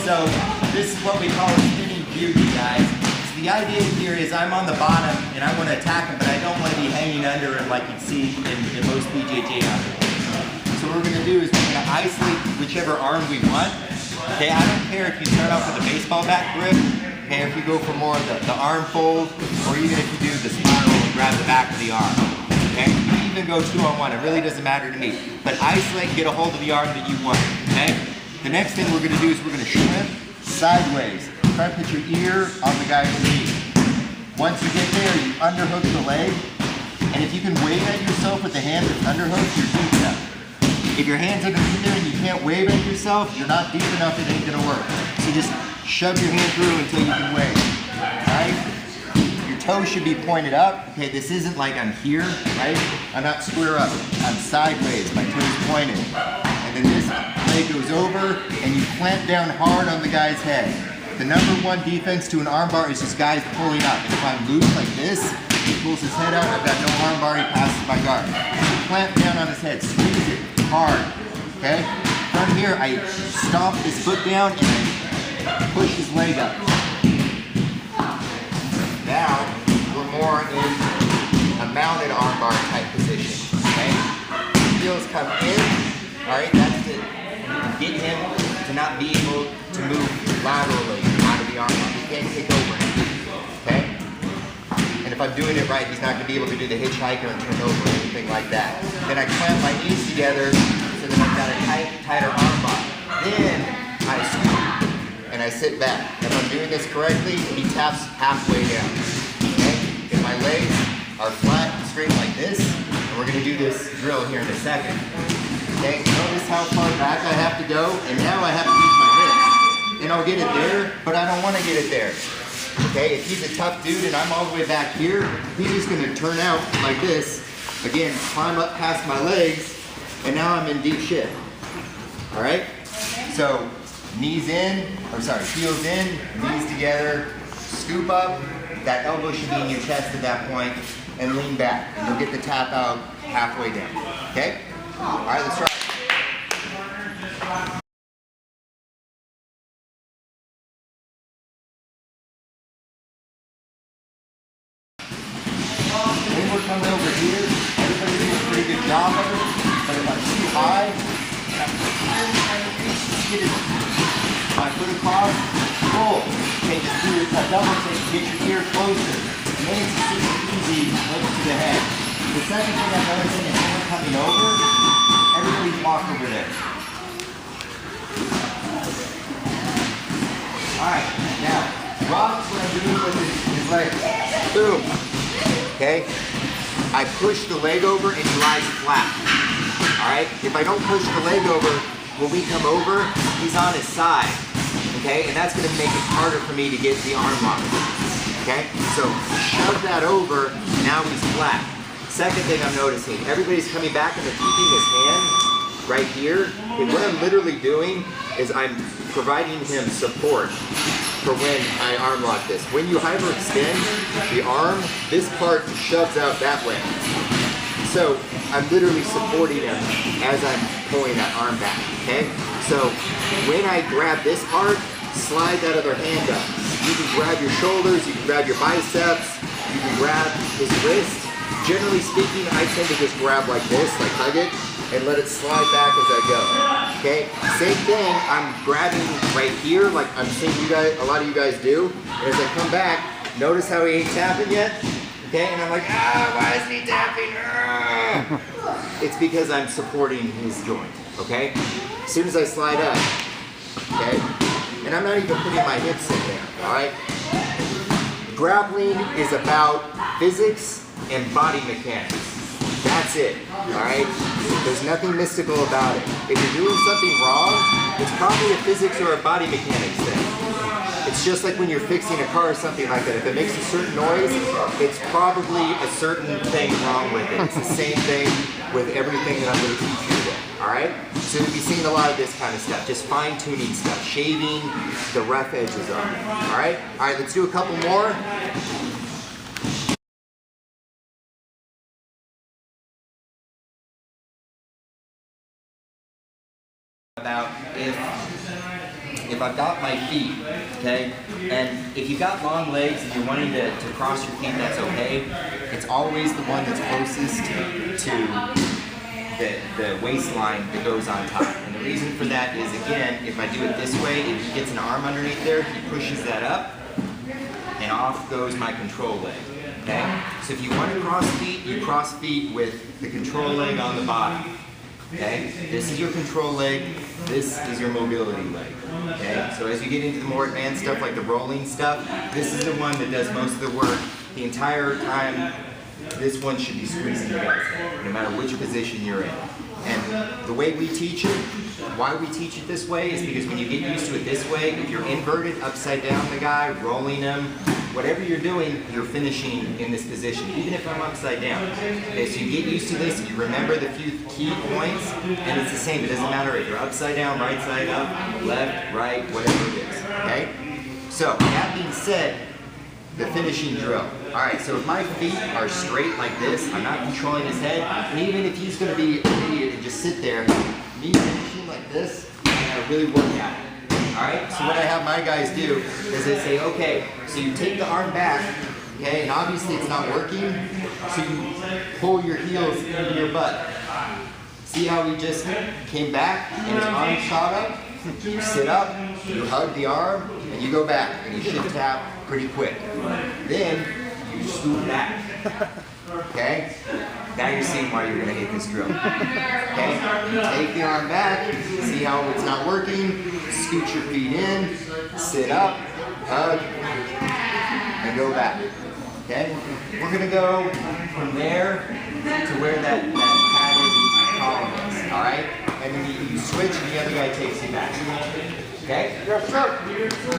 So this is what we call a spinning beauty, guys. So the idea here is I'm on the bottom and I want to attack him, but I don't want to be hanging under him like you'd see in most BJJ outfits. So what we're going to do is we're going to isolate whichever arm we want. Okay, I don't care if you start off with a baseball bat grip, okay, if you go for more of the arm fold, or even if you do the spiral and grab the back of the arm. Okay, you can even go 2-on-1, it really doesn't matter to me. But isolate and get a hold of the arm that you want, okay? The next thing we're going to do is we're going to shrimp sideways. Try to put your ear on the guy's knee. Once you get there, you underhook the leg, and if you can wave at yourself with the hand that's underhooked, you're deep enough. If your hands are going to be there and you can't wave at yourself, you're not deep enough, it ain't going to work. So just shove your hand through until you can wave, right? Your toes should be pointed up. Okay, this isn't like I'm here, right? I'm not square up, I'm sideways, my toes pointed. And then this leg goes over and you clamp down hard on the guy's head. The #1 defense to an armbar is just guys pulling up. And if I'm loose like this, he pulls his head out, I've got no armbar, he passes my guard. So clamp down on his head, squeeze it hard, okay? From here, I stomp his foot down and I push his leg up. Now, we're more in a mounted armbar type position, okay? Heels come in, all right, that's to get him to not be able to move laterally out of the armbar. He can't take over, okay? And if I'm doing it right, he's not going to be able to do the hitchhiker and turn over or anything like that. Then I clamp my knees together so that I've got a tighter armbar. Then I scoop and I sit back. If I'm doing this correctly, he taps halfway down. Okay? If my legs are flat and straight like this, and we're going to do this drill here in a second. Okay? Notice how far back I have to go, and now I have to use my wrist. And I'll get it there, but I don't want to get it there. Okay, if he's a tough dude and I'm all the way back here, he's just going to turn out like this. Again, climb up past my legs, and now I'm in deep shit. All right? So, knees in, heels in, knees together, scoop up. That elbow should be in your chest at that point, and lean back. And you'll get the tap out halfway down. Okay? All right, let's try it. When we're coming over here, everybody's doing a pretty good job of it, but if I'm too high, get my foot across, pull. Okay, just do a double take, get your ear closer. And then it's super easy, lift to the head. The second thing I'm noticing is when we're coming over, everybody's walk over there. Alright, now, watch what I'm doing with his leg. Boom. Okay? I push the leg over and he lies flat. Alright? If I don't push the leg over, when we come over, he's on his side. Okay? And that's going to make it harder for me to get the arm lock. Okay? So, shove that over, now he's flat. Second thing I'm noticing, everybody's coming back and they're keeping his hand right here. And what I'm literally doing is I'm providing him support for when I arm lock this. When you hyperextend the arm, this part shoves out that way. So I'm literally supporting him as I'm pulling that arm back, okay? So when I grab this part, slide that other hand up. You can grab your shoulders, you can grab your biceps, you can grab his wrist. Generally speaking, I tend to just grab like this, like hug it, and let it slide back as I go. Okay? Same thing, I'm grabbing right here, like I'm seeing you guys, a lot of you guys do. And as I come back, notice how he ain't tapping yet? Okay? And I'm like, why isn't he tapping? It's because I'm supporting his joint. Okay? As soon as I slide up, okay? And I'm not even putting my hips in there, alright? Grappling is about physics and body mechanics. That's it, alright? There's nothing mystical about it. If you're doing something wrong, it's probably a physics or a body mechanics thing. It's just like when you're fixing a car or something like that. If it makes a certain noise, it's probably a certain thing wrong with it. It's the same thing with everything that I'm going to teach you today, alright? So you'll be seeing a lot of this kind of stuff, just fine-tuning stuff, shaving the rough edges on it, alright? Alright, let's do a couple more. About if if I've got my feet, okay, and if you've got long legs and you're wanting to cross your feet, that's okay. It's always the one that's closest to the waistline that goes on top. And the reason for that is, again, if I do it this way, if he gets an arm underneath there, he pushes that up, and off goes my control leg. Okay? So if you want to cross feet, you cross feet with the control leg on the bottom. Okay? This is your control leg, this is your mobility leg. Okay? So as you get into the more advanced stuff like the rolling stuff, this is the one that does most of the work. The entire time, this one should be squeezing the guy's head, no matter which position you're in. And the way we teach it, why we teach it this way, is because when you get used to it this way, if you're inverted, upside down the guy, rolling him, whatever you're doing, you're finishing in this position, even if I'm upside down. Okay, so you get used to this, you remember the few key points, and it's the same. It doesn't matter if you're upside down, right side up, left, right, whatever it is. Okay? So, that being said, the finishing drill. Alright, so if my feet are straight like this, I'm not controlling his head, and even if he's going to be an idiot and just sit there, me finishing like this, I gotta really work at it. Alright, so what I have my guys do is they say, okay, so you take the arm back, okay, and obviously it's not working, so you pull your heels into your butt. See how he just came back and his arm shot up? You sit up, you hug the arm, and you go back, and you should tap pretty quick. Then, you scoot back. Okay? Now you're seeing why you're going to hate this drill. Okay? You take the arm back, see how it's not working, scoot your feet in, sit up, hug, and go back. Okay? We're going to go from there to where that padded column is. Alright? And then you switch and the other guy takes you back. Okay? Yes, sir.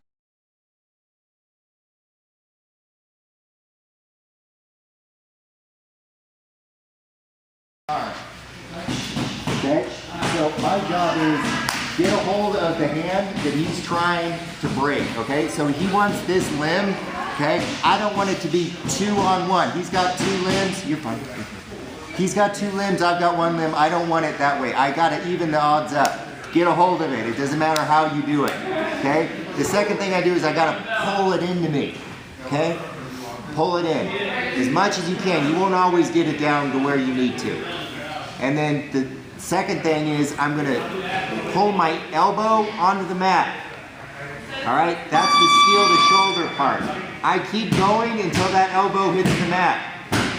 Okay, so my job is get a hold of the hand that he's trying to break, okay? So he wants this limb, okay? I don't want it to be 2 on 1. He's got 2 limbs, you're fine. He's got 2 limbs, I've got 1 limb. I don't want it that way. I gotta even the odds up. Get a hold of it. It doesn't matter how you do it, okay? The second thing I do is I gotta pull it into me, okay? Pull it in as much as you can. You won't always get it down to where you need to. And then the second thing is I'm going to pull my elbow onto the mat. All right, that's the steal the shoulder part. I keep going until that elbow hits the mat.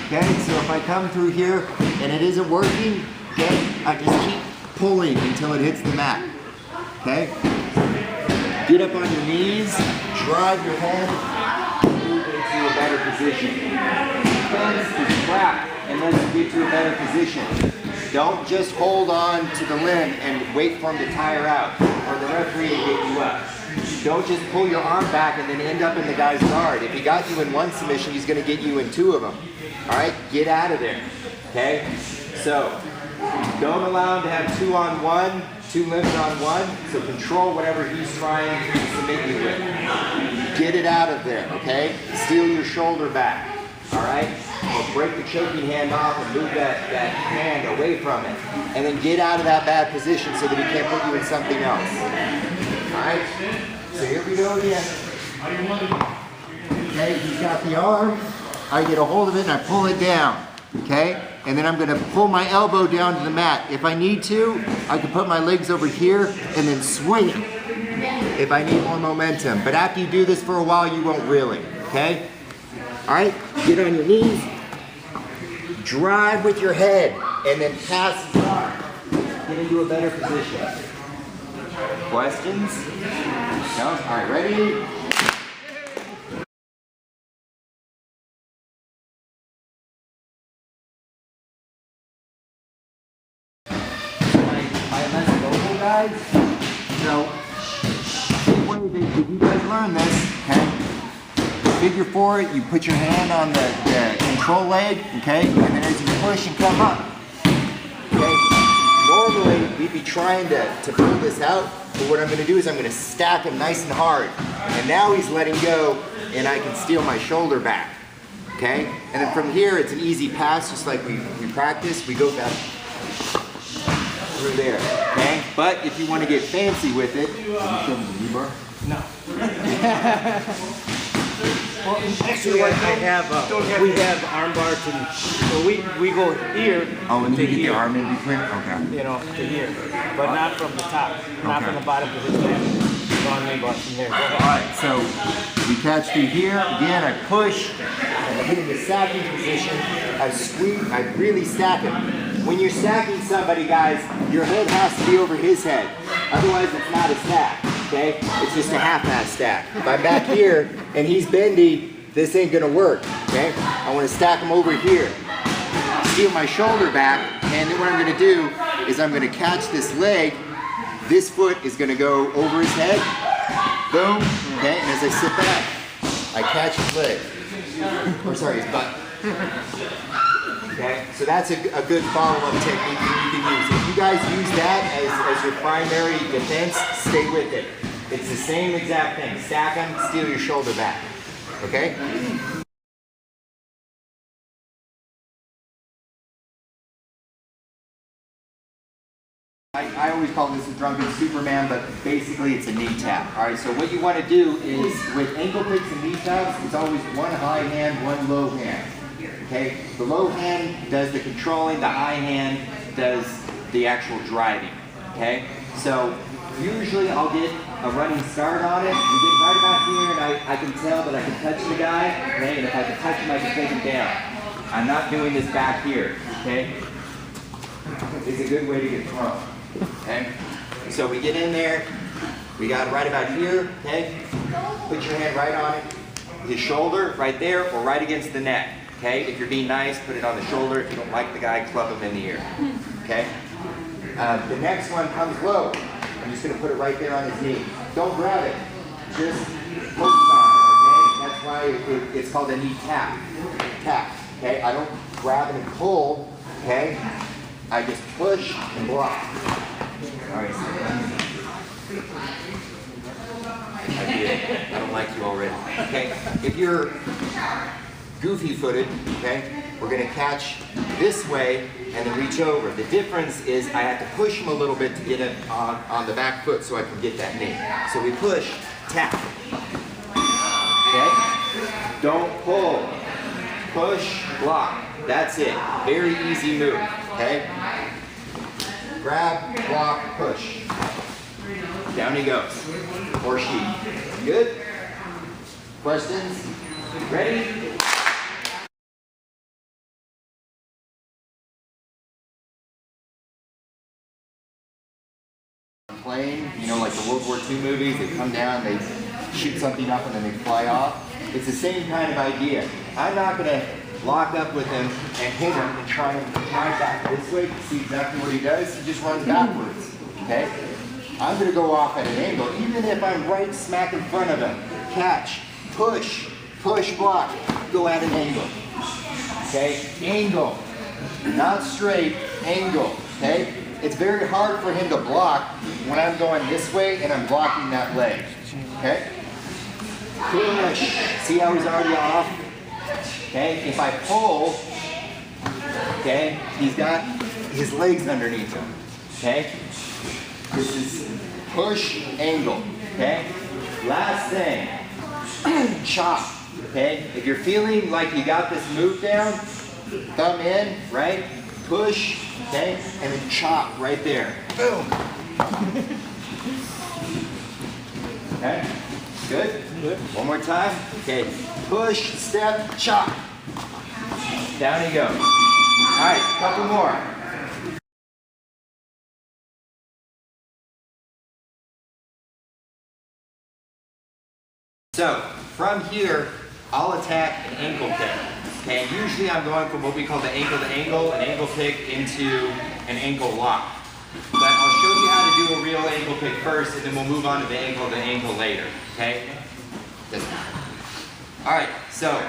Okay, so if I come through here and it isn't working, okay, I just keep pulling until it hits the mat. Okay, get up on your knees, drive your head, move into a better position. Fence is crap, and let's get to a better position. Don't just hold on to the limb and wait for him to tire out, or the referee will get you up. Don't just pull your arm back and then end up in the guy's guard. If he got you in 1 submission, he's going to get you in 2 of them. All right, get out of there. Okay, so don't allow him to have 2 on 1, 2 limbs on 1. So control whatever he's trying to submit you with. Get it out of there. Okay, steal your shoulder back. All right. Or break the choking hand off and move that hand away from it. And then get out of that bad position so that he can't put you in something else. Alright? So here we go again. Okay, he's got the arm. I get a hold of it and I pull it down. Okay? And then I'm going to pull my elbow down to the mat. If I need to, I can put my legs over here and then swing it if I need more momentum. But after you do this for a while, you won't really. Okay? Alright, get on your knees, drive with your head, and then pass his arm. Get into a better position. Questions? No? Alright, ready? My less mobile guys, so, same way that you guys learn this, okay? Figure 4, you put your hand on the control leg, okay? And then as you push and come up, okay? Normally, we'd be trying to pull this out, but what I'm going to do is I'm going to stack him nice and hard. And now he's letting go, and I can steal my shoulder back, okay? And then from here, it's an easy pass, just like we practice. We go back through there, okay? But if you want to get fancy with it, bar? No. Well, actually, I have, we have arm bar to, so we go here Oh, and to you get here, the arm in between? Okay. you know, to here, but not from the top, not from the bottom to this band. So I mean, but from there. Go ahead. Alright, so we catch through here. Again, I push. I hit in the stacking position. I squeeze. I really stack him. When you're stacking somebody, guys, your head has to be over his head. Otherwise, it's not a stack. Okay? It's just a half-ass stack. If I'm back here and he's bendy, this ain't gonna work. Okay? I want to stack him over here. Steal my shoulder back, and then what I'm gonna do is I'm gonna catch this leg. This foot is going to go over his head. Boom. Okay, and as I sit back, I catch his leg. Or sorry, his butt. Okay, so that's a good follow-up technique that you can use. If you guys use that as your primary defense, stay with it. It's the same exact thing. Stack them, steal your shoulder back. Okay? I always call this a drunken Superman, but basically it's a knee tap. All right, so what you want to do is with ankle picks and knee taps, it's always one high hand, one low hand. Okay, the low hand does the controlling, the high hand does the actual driving. Okay, so usually I'll get a running start on it. We get right about here, and I can tell that I can touch the guy. Okay, and if I can touch him, I can take him down. I'm not doing this back here. Okay, it's a good way to get thrown. Okay, so we get in there, we got it right about here, okay? Put your hand right on it, his shoulder right there or right against the neck, okay? If you're being nice, put it on the shoulder. If you don't like the guy, club him in the ear, okay? The next one comes low. I'm just gonna put it right there on his knee. Don't grab it, just focus on it, okay? That's why it's called a knee tap, okay? I don't grab and pull, okay? I just push and block. All right, I don't like you already. Okay, if you're goofy-footed, okay, we're gonna catch this way and then reach over. The difference is I have to push him a little bit to get him on the back foot so I can get that knee. So we push, tap. Okay, don't pull, push, block. That's it. Very easy move. Okay? Grab, block, push. Down he goes. Or she. Good? Questions? Ready? Plane, you know, like the World War II movies, they come down, they shoot something up and then they fly off. It's the same kind of idea. I'm not going to lock up with him and hit him and try and drive back this way to see exactly what he does. He just runs backwards, okay? I'm going to go off at an angle, even if I'm right smack in front of him. Catch, push, push, block, go at an angle, okay? Angle, not straight, angle, okay? It's very hard for him to block when I'm going this way and I'm blocking that leg, okay? Push, see how he's already off? Okay, if I pull, okay, he's got his legs underneath him, okay? This is push, angle, okay? Last thing, chop, okay? If you're feeling like you got this move down, thumb in, right? Push, okay? And then chop right there. Boom. Okay, good? Good. One more time. Okay, push, step, chop. Down he goes. All right, couple more. So, from here, I'll attack an ankle pick. Okay, usually I'm going from what we call the ankle to angle, an ankle pick into an ankle lock. But I'll show you how to do a real ankle pick first, and then we'll move on to the ankle later. Okay? Alright, so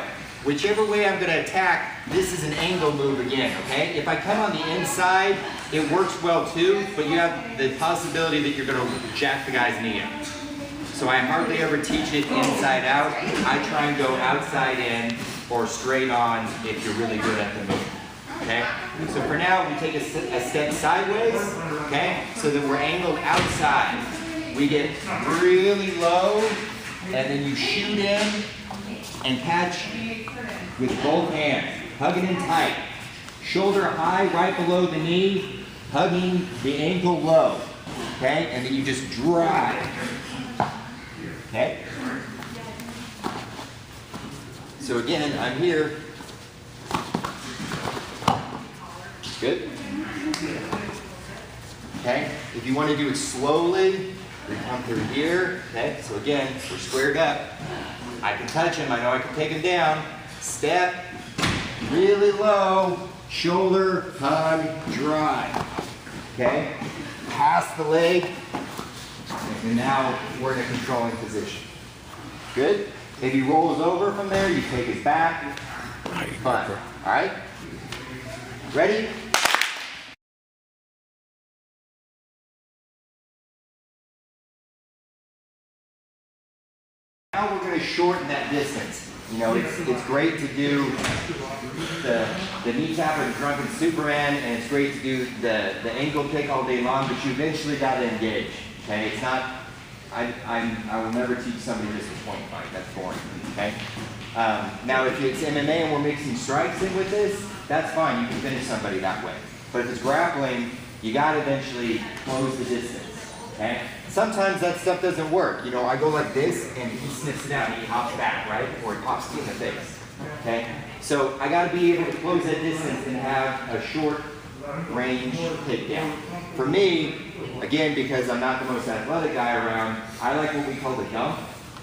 whichever way I'm going to attack, this is an angle move again, okay? If I come on the inside, it works well too, but you have the possibility that you're going to jack the guy's knee up. So I hardly ever teach it inside out. I try and go outside in or straight on if you're really good at the move, okay? So for now, we take a step sideways, okay? So that we're angled outside. we get really low, and then you shoot in and catch with both hands. Hug it in tight. Shoulder high, right below the knee, hugging the ankle low. Okay? And then you just drive. Okay? So again, I'm here. Good? Okay? If you want to do it slowly, we come through here. Okay? So again, we're squared up. I can touch him. I know I can take him down. Step, really low, shoulder, hug, drive. Okay? Pass the leg, and now we're in a controlling position. Good? If he rolls over from there, you take his back. Fine. All right? Ready? Now we're going to shorten that distance. You know, it's great to do the kneecap or the drunken Superman, and it's great to do the ankle kick all day long, but you eventually got to engage. Okay, it's not. I will never teach somebody this is point fight. That's boring. Okay. Now, if it's MMA and we're mixing strikes in with this, that's fine. You can finish somebody that way. But if it's grappling, you got to eventually close the distance. Okay? Sometimes that stuff doesn't work. You know, I go like this and he sniffs it out and he hops back, right? Or he pops me in the face. Okay? So I got to be able to close that distance and have a short range takedown. For me, again, because I'm not the most athletic guy around, I like what we call the dump,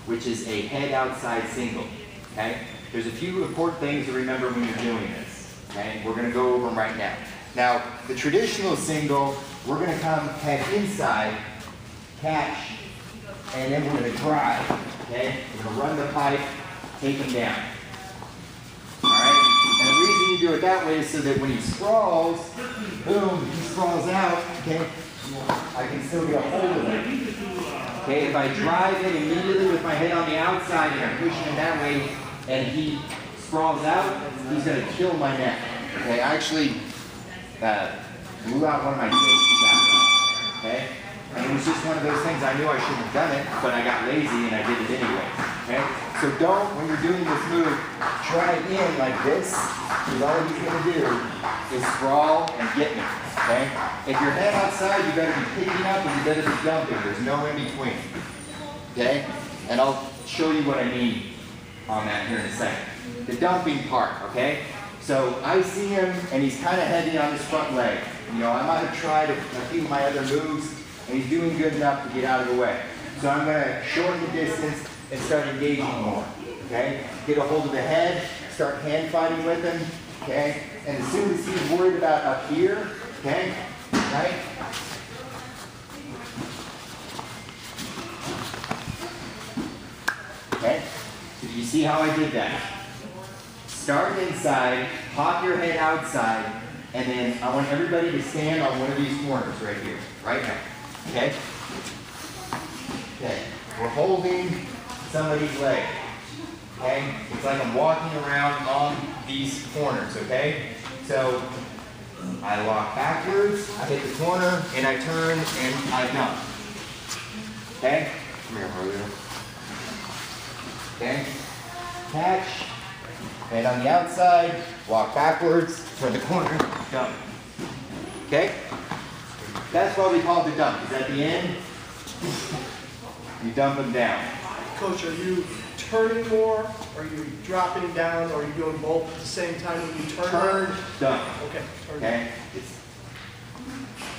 which is a head outside single. Okay? There's a few important things to remember when you're doing this. Okay? We're going to go over them right now. Now, the traditional single, we're going to come head inside, catch, and then we're going to drive. Okay? We're going to run the pipe, take him down. Alright? And the reason you do it that way is so that when he sprawls, boom, he sprawls out, okay? I can still get a hold of him. Okay, if I drive it immediately with my head on the outside and I'm pushing him that way and he sprawls out, he's going to kill my neck. Okay, I actually blew out one of my discs that way. Okay? And it was just one of those things I knew I shouldn't have done it, but I got lazy and I did it anyway. Okay? So don't, when you're doing this move, try it in like this, because all he's going to do is sprawl and get me. Okay? If you're head outside, you better be picking up and you better be dumping. There's no in between. Okay? And I'll show you what I mean on that here in a second. The dumping part, okay? So I see him and he's kind of heavy on his front leg. You know, I might have tried a few of my other moves and he's doing good enough to get out of the way. So I'm going to shorten the distance and start engaging more. Okay? Get a hold of the head, start hand fighting with him. Okay? And as soon as he's worried about up here, okay? Right? Okay? Did you see how I did that? Start inside, pop your head outside, and then I want everybody to stand on one of these corners right here, right now. Okay? Okay. We're holding somebody's leg. Okay? It's like I'm walking around on these corners, okay? So I walk backwards, I hit the corner, and I turn and I jump. Okay? Come here, Julio. Okay? Catch. And on the outside, walk backwards, turn the corner, jump. Okay? That's what we call the dump. Is at the end, you dump them down. Coach, are you turning more? Are you dropping down? Or are you doing both at the same time when you turn? Turn, dump. Okay. Turn. Okay?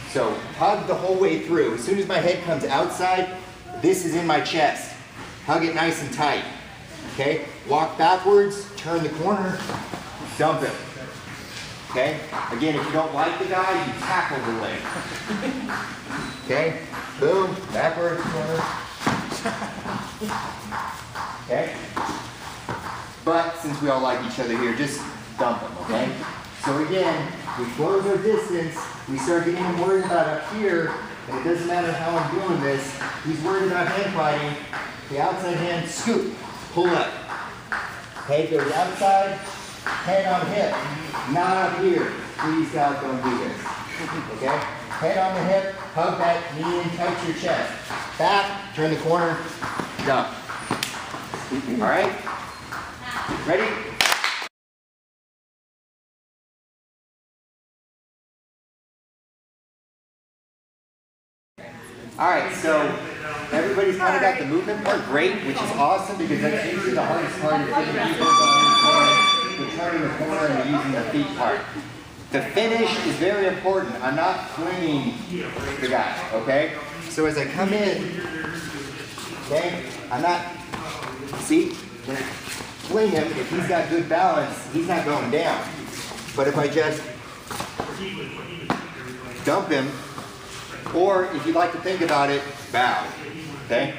So hug the whole way through. As soon as my head comes outside, this is in my chest. Hug it nice and tight. Okay? Walk backwards, turn the corner, dump it. Okay? Again, if you don't like the guy, you tackle the leg. Okay? Boom, backwards, corner. Okay? But since we all like each other here, just dump them, okay? So again, we close our distance, we start getting him worried about up here, and it doesn't matter how I'm doing this, he's worried about hand fighting. The outside hand, scoop, pull up. Head goes outside, head on hip, not up here. Please God, don't do this. Okay? Head on the hip, hug that knee and touch your chest. back, turn the corner, dump. All right? Ready? All right, so everybody's kind of got the movement part great, which is awesome because that's usually the hardest part is getting people the turning the corner and using the feet part. The finish is very important. I'm not flinging the guy, okay? So as I come in, okay, I'm not, see, when I fling him, if he's got good balance, he's not going down. But if I just dump him, or if you like to think about it, bow, okay?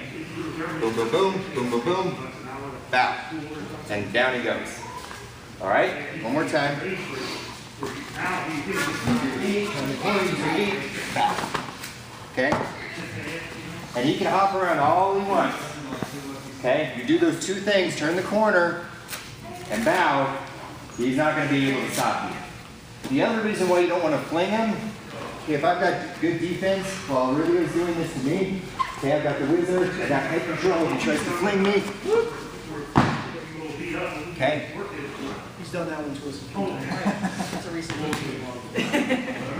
Boom, boom, boom, boom, boom, boom, bow. And down he goes. All right, one more time. Use your feet, turn the corner, use your feet, bow. Okay? And he can hop around all he wants. Okay? You do those two things, turn the corner and bow, he's not going to be able to stop you. The other reason why you don't want to fling him, if I've got good defense, while Aurelio is doing this to me, okay, I've got the wizard, I got head control, he tries to fling me. Okay? He's done that one to us. That's a recent one.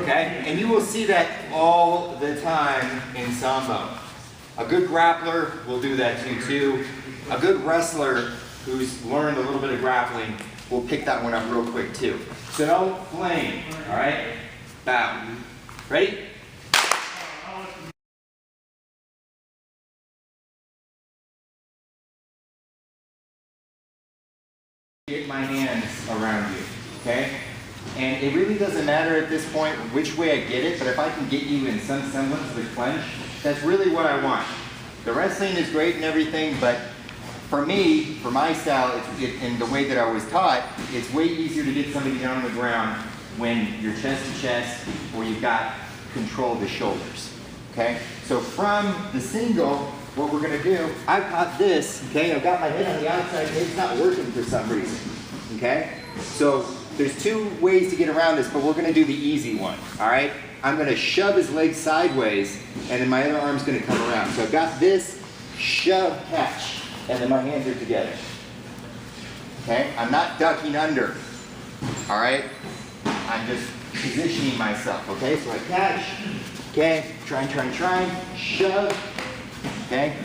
Okay? And you will see that all the time in Sambo. A good grappler will do that too. A good wrestler who's learned a little bit of grappling will pick that one up real quick too. So don't fling, all right? Bow. Ready? Get my hands around you, okay? And it really doesn't matter at this point which way I get it, but if I can get you in some semblance of a clinch, that's really what I want. The wrestling is great and everything, but for me, for my style, and the way that I was taught, it's way easier to get somebody down on the ground when you're chest to chest or you've got control of the shoulders, okay? So from the single, what we're gonna do, I've got this, okay? I've got my head on the outside, it's not working for some reason, okay? So there's two ways to get around this, but we're gonna do the easy one, all right? I'm gonna shove his leg sideways, and then my other arm's gonna come around. So I've got this shove catch, and then my hands are together, okay? I'm not ducking under, all right? I'm just positioning myself, okay? So I catch, okay? Try, shove, okay?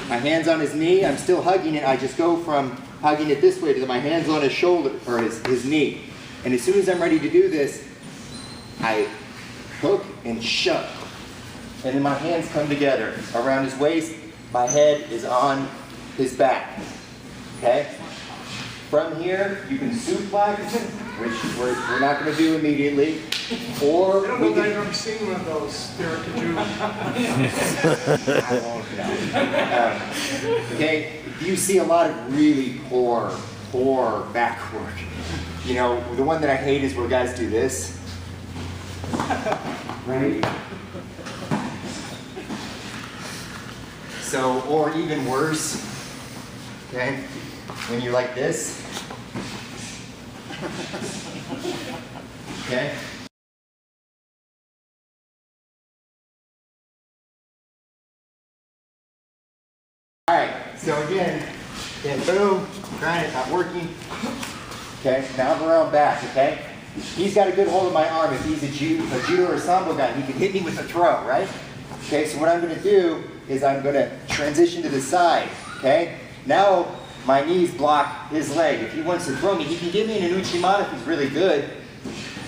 My hand's on his knee, I'm still hugging it. I just go from hugging it this way to my hand's on his shoulder, or his knee. And as soon as I'm ready to do this, I hook and shove. And then my hands come together around his waist. My head is on his back, okay? From here, you can suplex, which we're not going to do immediately. Or I don't know that I've ever seen one of those, Derrick, could you? I won't know. Okay, you see a lot of really poor back work. You know, the one that I hate is where guys do this. Right? So, or even worse, okay, when you're like this. Okay? All right, so again, boom, trying it, not working. Okay, now I'm around back, okay? He's got a good hold of my arm. If he's a judo or a sambo guy, he can hit me with a throw, right? Okay, so what I'm gonna do is I'm gonna transition to the side, okay? Now my knees block his leg. If he wants to throw me, he can get me in an uchimata if he's really good,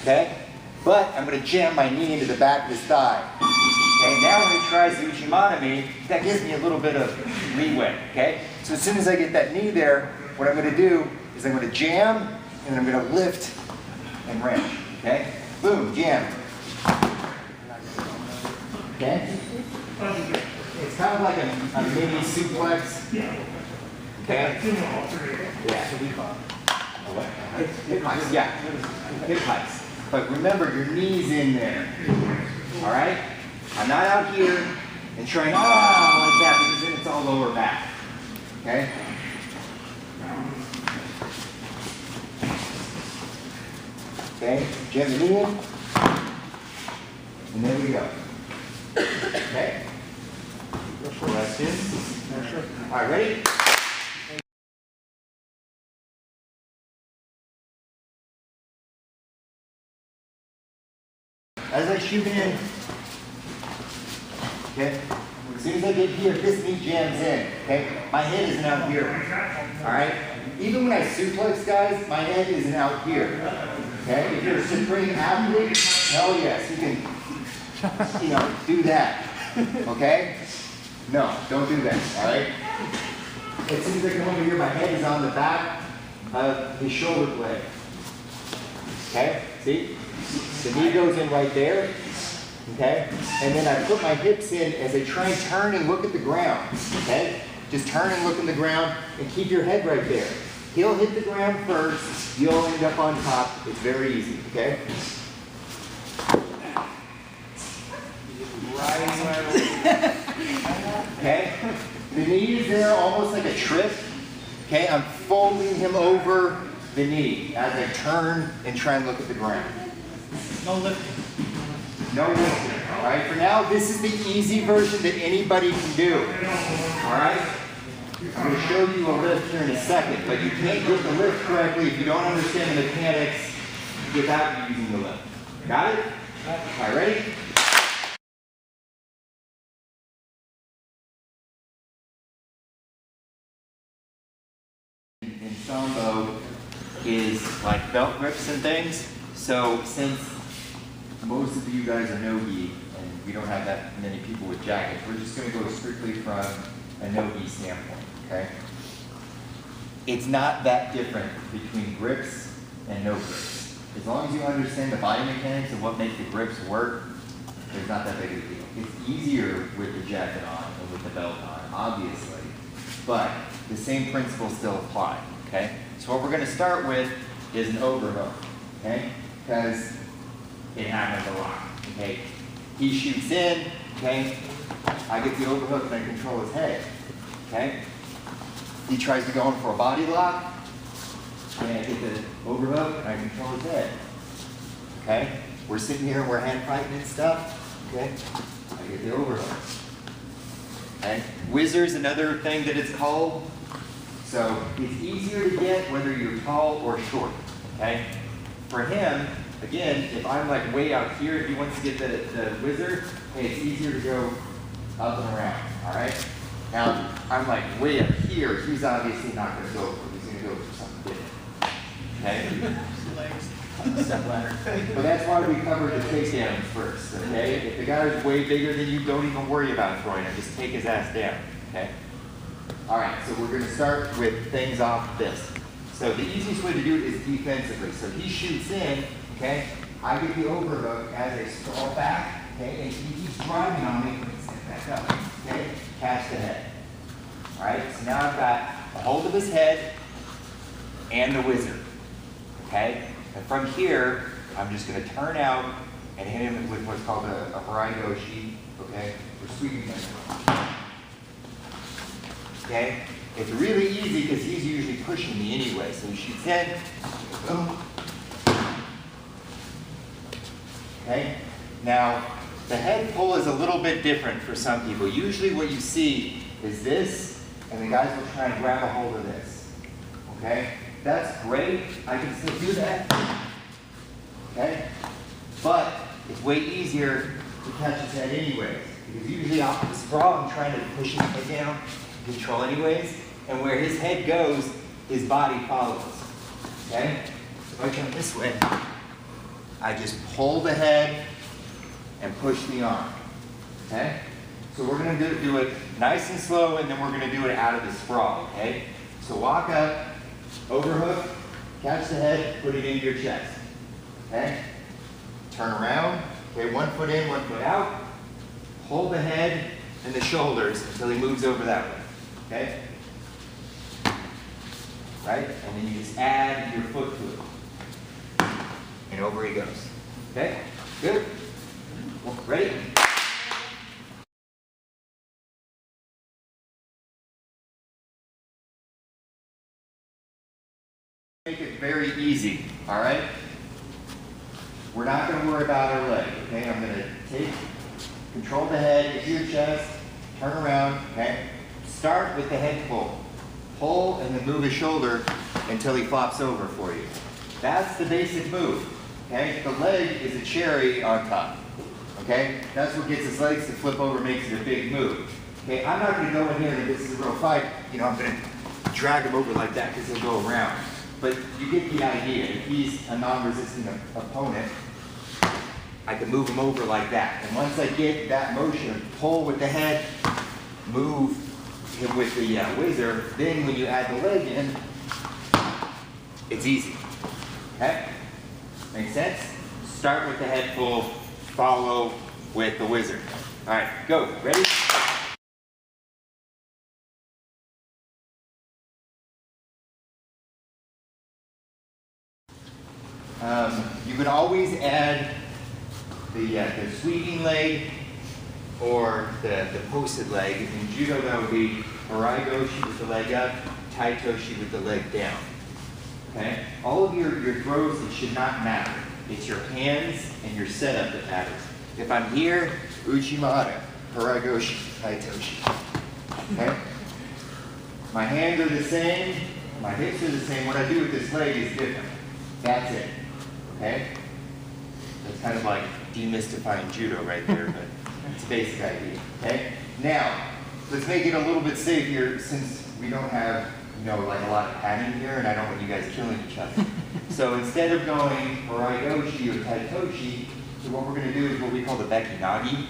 okay? But I'm gonna jam my knee into the back of his thigh. Okay, now when he tries to uchimata me, that gives me a little bit of leeway, okay? So as soon as I get that knee there, what I'm gonna do is I'm gonna jam, and then I'm gonna lift and wrench, okay? Boom, jam. Okay? It's kind of like a mini suplex. Okay? Yeah. Hip hikes, yeah. Hip hikes. But remember, your knee's in there. All right? I'm not out here and trying, like that, because then it's all lower back. Okay? Okay, jam the knee in, and there we go. Okay? Sure. All right, ready? As I shoot in, okay, as soon as I get here, this knee jams in, okay? My head isn't out here, all right? Even when I suplex, guys, my head isn't out here, okay? If you're a supreme athlete, hell yes, you can, do that, okay? No, don't do that, all right? As soon as I come over here, my head is on the back of his shoulder blade, okay? See? The knee goes in right there, okay? And then I put my hips in as I try and turn and look at the ground, okay? Just turn and look in the ground and keep your head right there. He'll hit the ground first, you'll end up on top. It's very easy, okay? Okay? The knee is there almost like a trip, okay? I'm folding him over the knee as I turn and try and look at the ground. No lifting. No lifting. All right, for now, this is the easy version that anybody can do. All right? I'm going to show you a lift here in a second, but you can't get the lift correctly if you don't understand the mechanics without using the lift. Got it? All right, ready? In Sambo is like belt grips and things. So since most of you guys are no-gi and we don't have that many people with jackets, we're just going to go strictly from a no-gi standpoint, okay? It's not that different between grips and no grips. As long as you understand the body mechanics and what makes the grips work, there's not that big of a deal. It's easier with the jacket on and with the belt on, obviously, but the same principles still apply, okay? So what we're going to start with is an overhook, okay? Because it happens a lot, okay? He shoots in, okay? I get the overhook and I control his head, okay? He tries to go in for a body lock, and I get the overhook and I control his head, okay? We're sitting here and we're hand fighting and stuff, okay? I get the overhook, okay? Whizzer's another thing that it's called. So it's easier to get whether you're tall or short, okay? For him, again, if I'm like way out here, if he wants to get the whizzer, hey, it's easier to go up and around, all right? Now, I'm like way up here, he's obviously not going to go for it. He's going to go for something different, okay? Step ladder. But that's why we covered the takedowns first, okay? If the guy's way bigger than you, don't even worry about throwing him. Just take his ass down, okay? All right, so we're going to start with things off this. So the easiest way to do it is defensively. So he shoots in, okay? I get the overhook as I sprawl back, okay? And he keeps driving on me. Step back up, okay? Catch the head. All right, so now I've got a hold of his head and the whizzer, okay? And from here, I'm just going to turn out and hit him with what's called a Haraigoshi, okay? We're sweeping him. Okay? It's really easy because he's usually pushing me anyway. So he shoots in, boom. Okay? Now, the head pull is a little bit different for some people. Usually what you see is this, and the guys will try and grab a hold of this. Okay? That's great. I can still do that. Okay? But it's way easier to catch his head anyways. Because usually off the sprawl, I'm trying to push his head down, control anyways, and where his head goes, his body follows. Okay? So if I come this way, I just pull the head and push the arm. Okay? So we're going to do it nice and slow, and then we're going to do it out of the sprawl. Okay? So walk up, overhook, catch the head, put it into your chest. Okay? Turn around. Okay, 1 foot in, 1 foot out. Hold the head and the shoulders until he moves over that way. Okay? Right? And then you just add your foot to it. And over he goes. Okay? Good? Ready? Make it very easy, all right? We're not going to worry about our leg, okay? I'm going to control the head, into your chest, turn around, okay? start with the head pull. Pull and then move his shoulder until he flops over for you. That's the basic move. Okay? The leg is a cherry on top. Okay? That's what gets his legs to flip over, makes it a big move. Okay? I'm not going to go in here and this is a real fight. You know, I'm going to drag him over like that because he'll go around. But you get the idea. If he's a non-resistant opponent, I can move him over like that. And once I get that motion, pull with the head, move him with the whizzer, then when you add the leg in, it's easy. Okay? Make sense? Start with the head pull, follow with the whizzer. All right, go. Ready? You can always add the sweeping leg or the posted leg. In judo, that would be harai goshi with the leg up, tai toshi with the leg down. Okay? All of your throws, it should not matter. It's your hands and your setup that matters. If I'm here, uchimata, harai goshi, tai toshi. Okay? My hands are the same, my hips are the same. What I do with this leg is different. That's it. Okay? That's kind of like demystifying judo right there, but it's a basic idea. Okay? Now, let's make it a little bit safer since we don't have, you know, like a lot of padding here, and I don't want you guys killing each other. So instead of going harai goshi or tai toshi, so what we're going to do is what we call the beki nagi.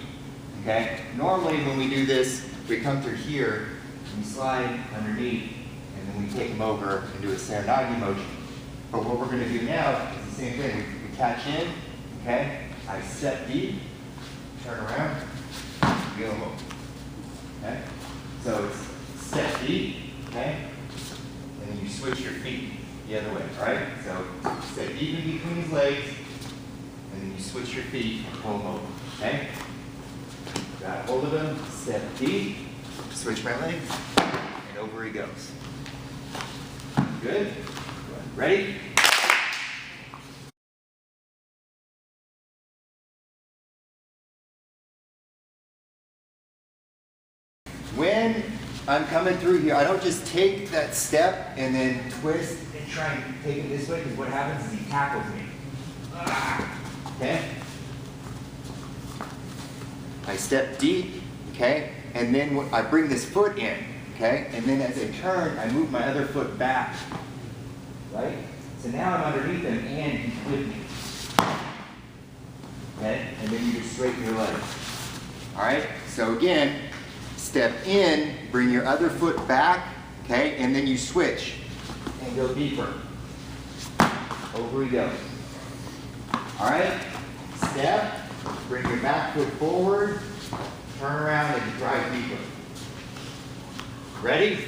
Okay? Normally when we do this, we come through here, and we slide underneath, and then we take them over and do a serenagi motion. But what we're going to do now is the same thing. We catch in, okay? I step deep, turn around, go over. Okay? So it's step deep, okay? And then you switch your feet the other way, all right? So step deep in between his legs, and then you switch your feet and pull him over, okay? Grab hold of him, step deep, switch my legs, and over he goes. Good? Ready? When I'm coming through here, I don't just take that step and then twist and try and take it this way, because what happens is he tackles me. Okay? I step deep, okay? And then I bring this foot in, okay? And then as I turn, I move my other foot back. Right? So now I'm underneath him and he's with me. Okay? And then you just straighten your legs. Alright? So again, step in, bring your other foot back, okay? And then you switch and go deeper. Over he goes. Alright? Step, bring your back foot forward, turn around and drive deeper. Ready?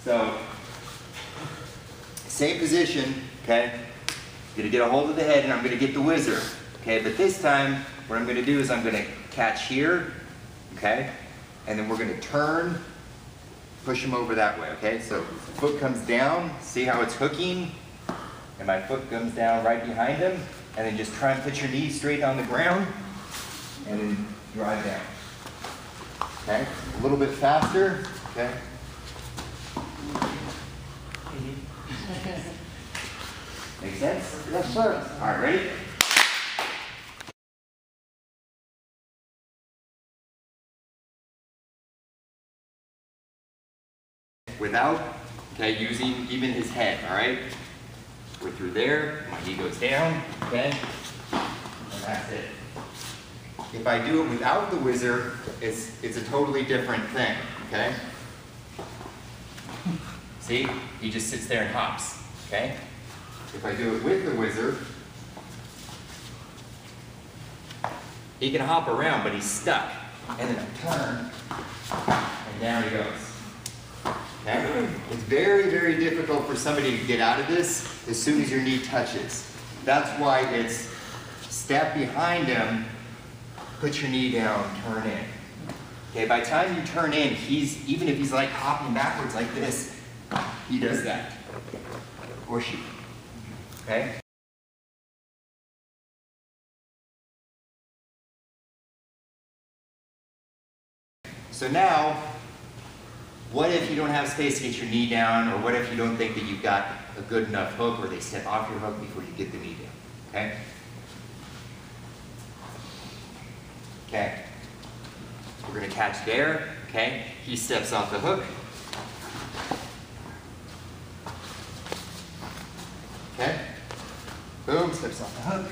So, same position, okay? I'm going to get a hold of the head and I'm going to get the whizzer, okay? But this time, what I'm going to do is I'm going to catch here, okay? And then we're going to turn, push him over that way, okay? So, foot comes down, see how it's hooking? And my foot comes down right behind him. And then just try and put your knees straight on the ground. And then drive down. Okay? A little bit faster, okay? Make sense? Yes, sir. All right, ready? Without, okay, using even his head, all right? We're through there, my knee goes down, okay? And that's it. If I do it without the whizzer, it's a totally different thing, okay? See? He just sits there and hops, okay? If I do it with the whizzer, he can hop around, but he's stuck. And then I turn, and down he goes. Okay? It's very, very difficult for somebody to get out of this as soon as your knee touches. That's why it's step behind him, put your knee down, turn in. Okay, by the time you turn in, even if he's like hopping backwards like this, he does that. Or she. Okay? So now, what if you don't have space to get your knee down, or what if you don't think that you've got a good enough hook, or they step off your hook before you get the knee down, okay? Okay. We're gonna catch Derrick, okay? He steps off the hook. Okay? Boom, steps off the hook.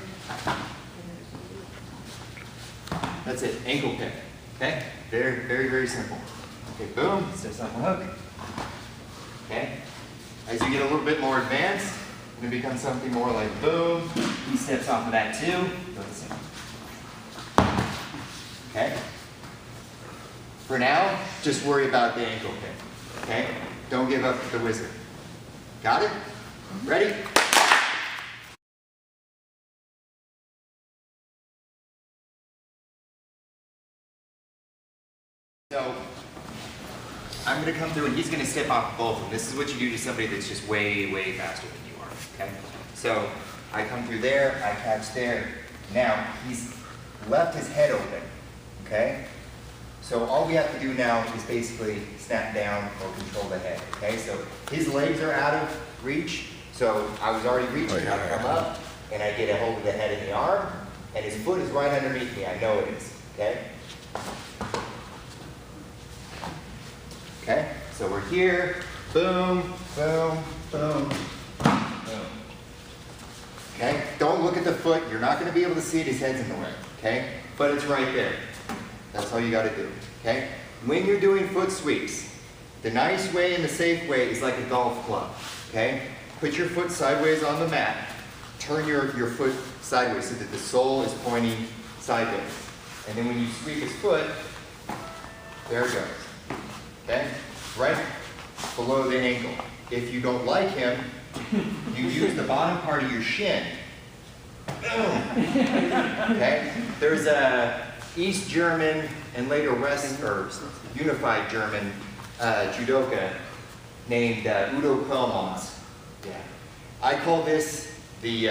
That's it, ankle pick, okay? Very, very, very simple. Okay, boom, steps off the hook. Okay? As you get a little bit more advanced, it becomes something more like boom, he steps off of that too. Go the same. Okay? For now, just worry about the ankle pick, okay? Don't give up to the wizard. Got it? Ready? So, I'm going to come through and he's going to step off both of them. This is what you do to somebody that's just way, way faster than you are, okay? So, I come through there, I catch there. Now, he's left his head open, okay? So all we have to do now is basically snap down or control the head, okay? So his legs are out of reach, so I was already reaching, I come up, and I get a hold of the head and the arm, and his foot is right underneath me, I know it is, okay? Okay, so we're here, boom, boom, boom, boom. Okay, don't look at the foot, you're not gonna be able to see it, his head's in the way, okay? But it's right there. That's all you got to do, okay? When you're doing foot sweeps, the nice way and the safe way is like a golf club, okay? Put your foot sideways on the mat. Turn your foot sideways so that the sole is pointing sideways. And then when you sweep his foot, there it goes, okay? Right below the ankle. If you don't like him, you use the bottom part of your shin. Boom, okay? There's a East German and later West or Unified German judoka named Udo Quellmaltz. Yeah, I call this the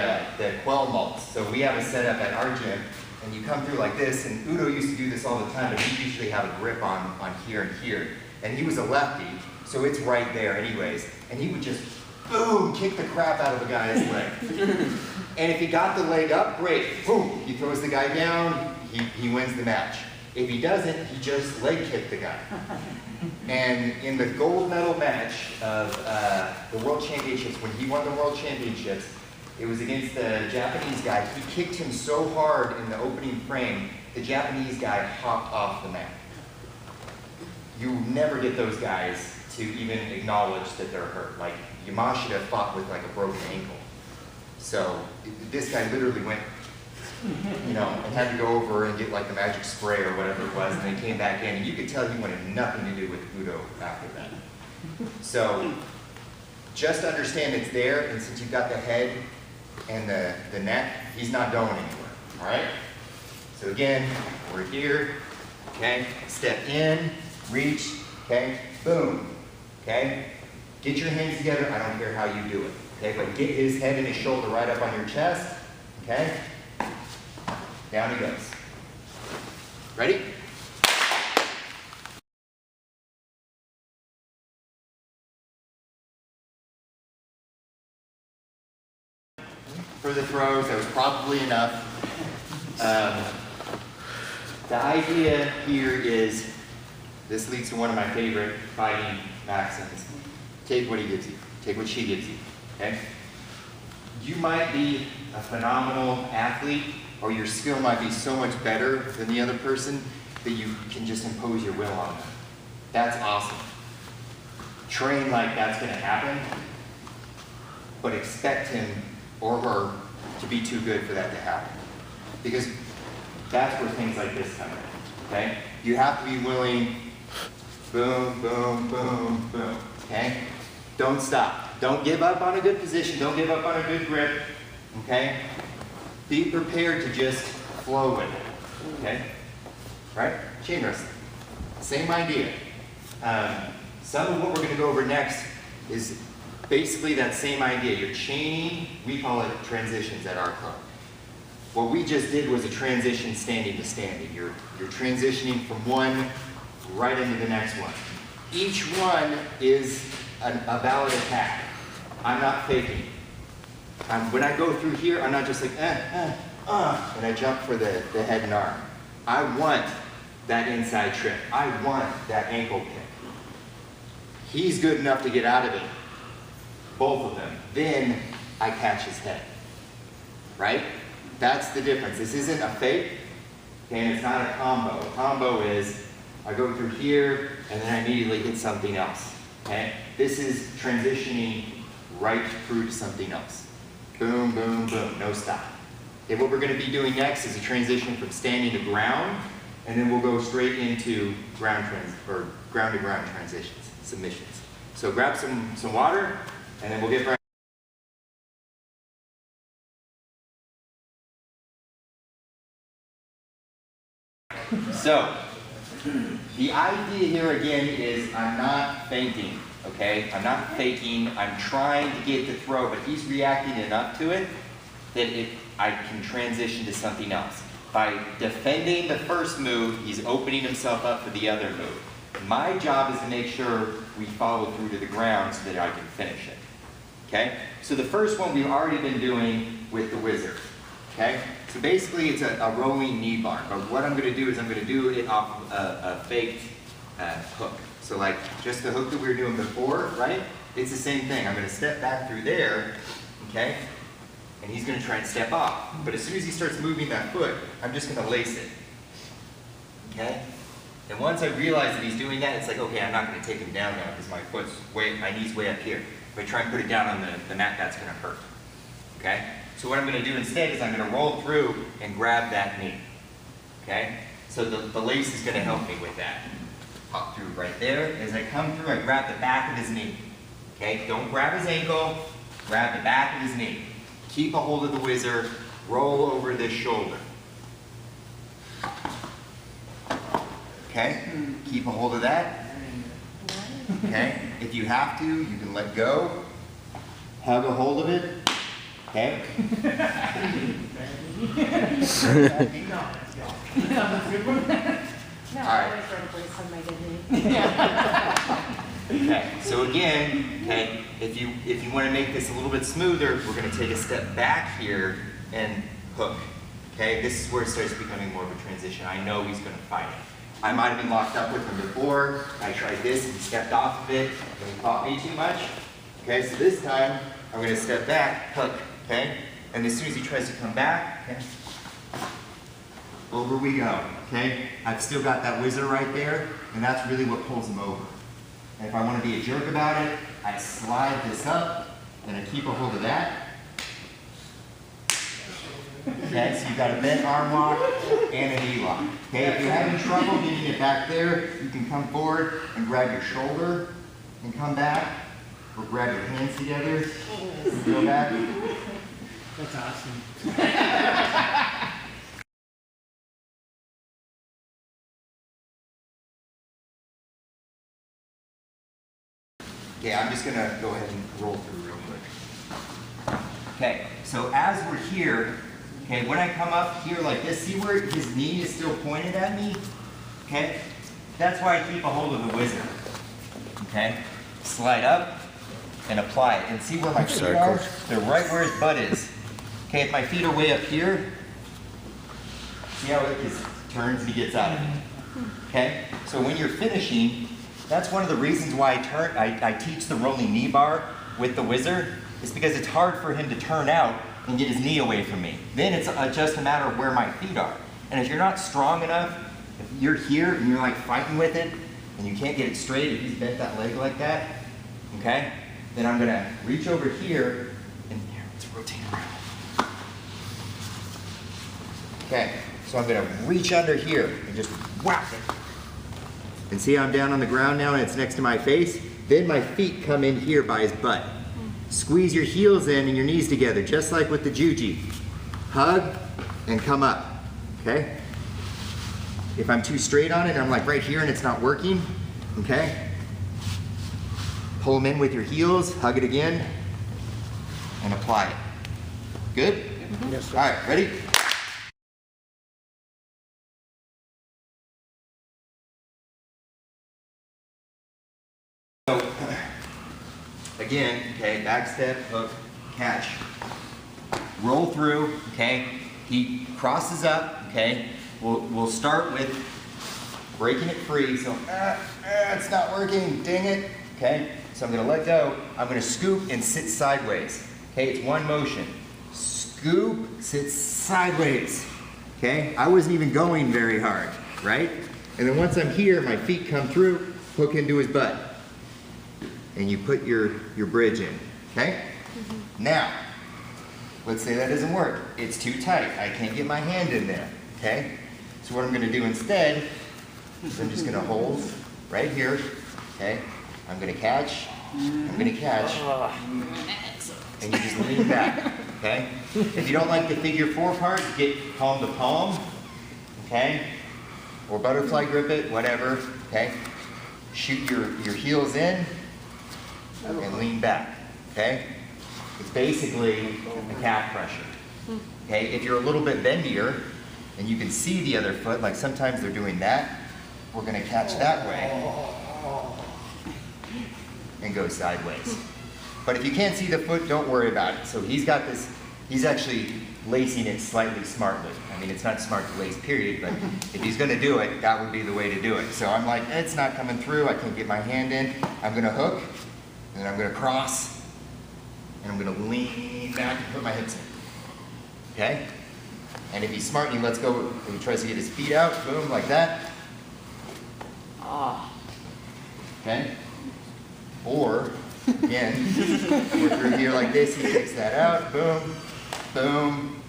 Quellmaltz. So we have a setup at our gym, and you come through like this. And Udo used to do this all the time, but he usually have a grip on here and here. And he was a lefty, so it's right there, anyways. And he would just boom, kick the crap out of a guy's leg. And if he got the leg up, great. Boom, he throws the guy down. He wins the match. If he doesn't, he just leg kicked the guy. And in the gold medal match of the World Championships, when he won the World Championships, it was against the Japanese guy. He kicked him so hard in the opening frame, the Japanese guy hopped off the mat. You never get those guys to even acknowledge that they're hurt. Like, Yamashita fought with like a broken ankle. So this guy literally went, you know, and had to go over and get like the magic spray or whatever it was, and then came back in, and you could tell he wanted nothing to do with Udo after that. So just understand it's there, and since you've got the head and the neck, he's not going anywhere, all right? So again, we're here, okay? Step in, reach, okay? Boom, okay? Get your hands together, I don't care how you do it, okay? But get his head and his shoulder right up on your chest, okay? Down he goes. Ready? For the throws, that was probably enough. The idea here is, this leads to one of my favorite fighting maxims. Take what he gives you. Take what she gives you, okay? You might be a phenomenal athlete, or your skill might be so much better than the other person that you can just impose your will on them. That's awesome. Train like that's gonna happen, but expect him or her to be too good for that to happen. Because that's where things like this come in, okay? You have to be willing, boom, boom, boom, boom, okay? Don't stop. Don't give up on a good position. Don't give up on a good grip, okay? Be prepared to just flow with it, okay? Right? Chain wrestling. Same idea. Some of what we're going to go over next is basically that same idea. You're chaining, we call it transitions at our club. What we just did was a transition standing to standing. You're transitioning from one right into the next one. Each one is a valid attack. I'm not faking. When I go through here, I'm not just like, and I jump for the head and arm. I want that inside trip. I want that ankle kick. He's good enough to get out of it, both of them. Then I catch his head, right? That's the difference. This isn't a fake, okay, and it's not a combo. A combo is I go through here, and then I immediately hit something else, okay? This is transitioning right through to something else. Boom, boom, boom, no stop. Okay, what we're gonna be doing next is a transition from standing to ground, and then we'll go straight into ground to ground transitions. Submissions. So grab some water, and then we'll get right. So the idea here again is I'm not fainting, okay? I'm not faking. I'm trying to get the throw, but he's reacting enough to it that I can transition to something else. By defending the first move, he's opening himself up for the other move. My job is to make sure we follow through to the ground so that I can finish it, okay? So the first one we've already been doing with the wizard, okay? So basically it's a rolling knee bar, but what I'm gonna do is I'm gonna do it off a faked hook. So like just the hook that we were doing before, right? It's the same thing. I'm gonna step back through there, okay? And he's gonna try and step off. But as soon as he starts moving that foot, I'm just gonna lace it, okay? And once I realize that he's doing that, it's like, okay, I'm not going to take him down now because my knee's way up here. If I try and put it down on the mat, that's going to hurt. Okay? So what I'm going to do instead is I'm going to roll through and grab that knee. Okay? So the lace is going to help me with that. Pop through right there. As I come through, I grab the back of his knee. Okay? Don't grab his ankle. Grab the back of his knee. Keep a hold of the whizzer. Roll over this shoulder. Okay, keep a hold of that. Okay, if you have to, you can let go. Hug a hold of it. Okay. Alright. Okay, so again, okay, if you want to make this a little bit smoother, we're going to take a step back here and hook. Okay, this is where it starts becoming more of a transition. I know he's going to fight it. I might have been locked up with him before. I tried this and he stepped off of it and he caught me too much. Okay, so this time I'm going to step back, hook, okay? And as soon as he tries to come back, okay, over we go, okay? I've still got that whizzer right there, and that's really what pulls him over. And if I want to be a jerk about it, I slide this up and I keep a hold of that. Okay, so you've got a bent arm lock and a knee lock. Okay, if you're having trouble getting it back there, you can come forward and grab your shoulder and come back, or grab your hands together and go back. That's awesome. Okay, I'm just gonna go ahead and roll through real quick. Okay, so as we're here, okay, when I come up here like this, see where his knee is still pointed at me? Okay, that's why I keep a hold of the whizzer. Okay, slide up and apply it, and see where my feet are? They're right where his butt is. Okay, if my feet are way up here, see how it just turns and he gets out of it. Okay, so when you're finishing, that's one of the reasons why I teach the rolling knee bar with the whizzer, is because it's hard for him to turn out and get his knee away from me. Then it's just a matter of where my feet are. And if you're not strong enough, if you're here and you're like fighting with it, and you can't get it straight, if he's bent that leg like that, okay, then I'm gonna reach over here, and here, let's rotate around. Okay, so I'm gonna reach under here and just whack it. And see how I'm down on the ground now and it's next to my face? Then my feet come in here by his butt. Squeeze your heels in and your knees together, just like with the juji. Hug and come up, okay? If I'm too straight on it, I'm like right here and it's not working, okay? Pull them in with your heels, hug it again, and apply it. Good? Mm-hmm. Yes, sir. All right, ready? again, okay, back step, hook, catch. Roll through, okay? He crosses up, okay? We'll start with breaking it free. So, it's not working, dang it, okay? So I'm gonna let go. I'm gonna scoop and sit sideways, okay? It's one motion. Scoop, sit sideways, okay? I wasn't even going very hard, right? And then once I'm here, my feet come through, hook into his butt. And you put your bridge in, okay? Now, let's say that doesn't work. It's too tight. I can't get my hand in there, okay? So what I'm gonna do instead is I'm just gonna hold right here, okay? I'm gonna catch, and you just lean back, okay? If you don't like the figure 4 part, get palm to palm, okay? Or butterfly grip it, whatever, okay? Shoot your heels in and lean back, okay? It's basically a calf crusher, okay? If you're a little bit bendier and you can see the other foot, like sometimes they're doing that, we're gonna catch that way and go sideways. But if you can't see the foot, don't worry about it. So he's got this, he's actually lacing it slightly smartly. I mean, it's not smart to lace, period, but if he's gonna do it, that would be the way to do it. So I'm like, it's not coming through, I can't get my hand in. I'm gonna hook, and then I'm gonna cross, and I'm gonna lean back and put my hips in, okay? And if he's smart and he lets go, and he tries to get his feet out, boom, like that. Okay? Or, again, we're through here like this, he takes that out, boom, boom.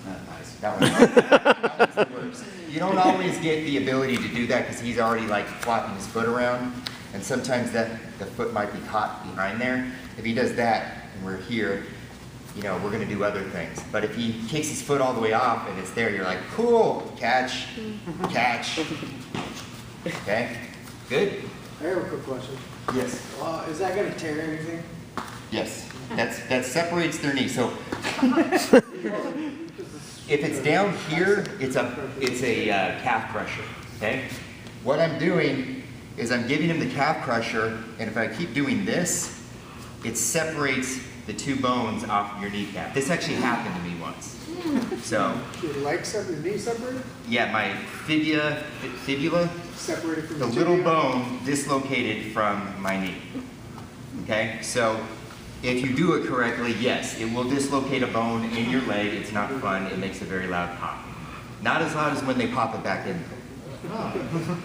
Not nice, that one's the worst. You don't always get the ability to do that because he's already like flopping his foot around, and sometimes the foot might be caught behind there. If he does that, and we're here, you know, we're gonna do other things. But if he kicks his foot all the way off and it's there, you're like, cool, catch, catch. Okay, good? I have a quick question. Yes. Is that gonna tear anything? Yes, that separates their knee. So if it's down here, it's a calf crusher, okay? What I'm doing is I'm giving him the calf crusher, and if I keep doing this, it separates the 2 bones off your kneecap. This actually happened to me once. So, Your leg separated, your knee separated? yeah, my fibula, Separated from the the little tibia? bone dislocated from my knee. Okay, so if you do it correctly, yes, it will dislocate a bone in your leg. It's not fun. It makes a very loud pop. Not as loud as when they pop it back in.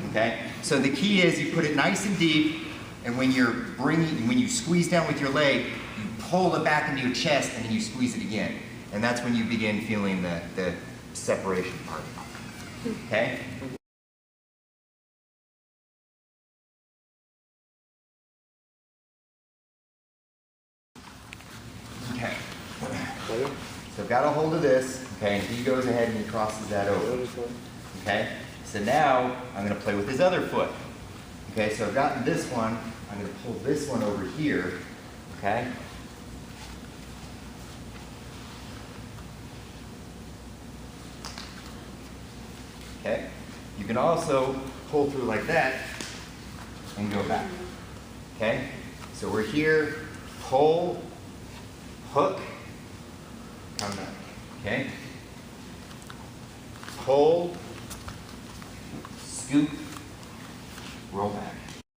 Okay, so the key is you put it nice and deep, and when you squeeze down with your leg, you pull it back into your chest, and then you squeeze it again. And that's when you begin feeling the separation part. Okay? Okay. So got a hold of this, okay, and he goes ahead and he crosses that over. Okay? So now I'm gonna play with his other foot. Okay, so I've gotten this one, I'm gonna pull this one over here, okay? Okay? You can also pull through like that and go back. Okay? So we're here, pull, hook, come back. Okay? Pull, scoop,